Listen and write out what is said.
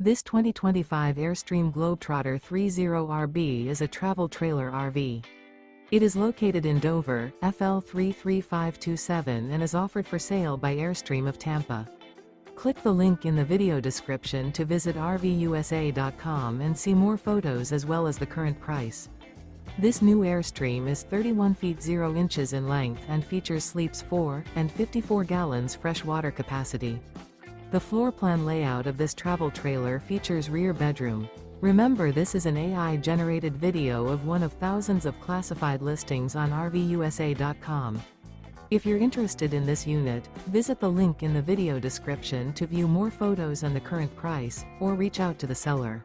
This 2025 Airstream Globetrotter 30RB is a travel trailer RV. It is located in Dover, FL 33527 and is offered for sale by Airstream of Tampa. Click the link in the video description to visit RVUSA.com and see more photos as well as the current price. This new Airstream is 31 feet 0 inches in length and features sleeps 4 and 54 gallons fresh water capacity. The floor plan layout of this travel trailer features rear bedroom. Remember, this is an AI-generated video of one of thousands of classified listings on RVUSA.com. If you're interested in this unit, visit the link in the video description to view more photos and the current price, or reach out to the seller.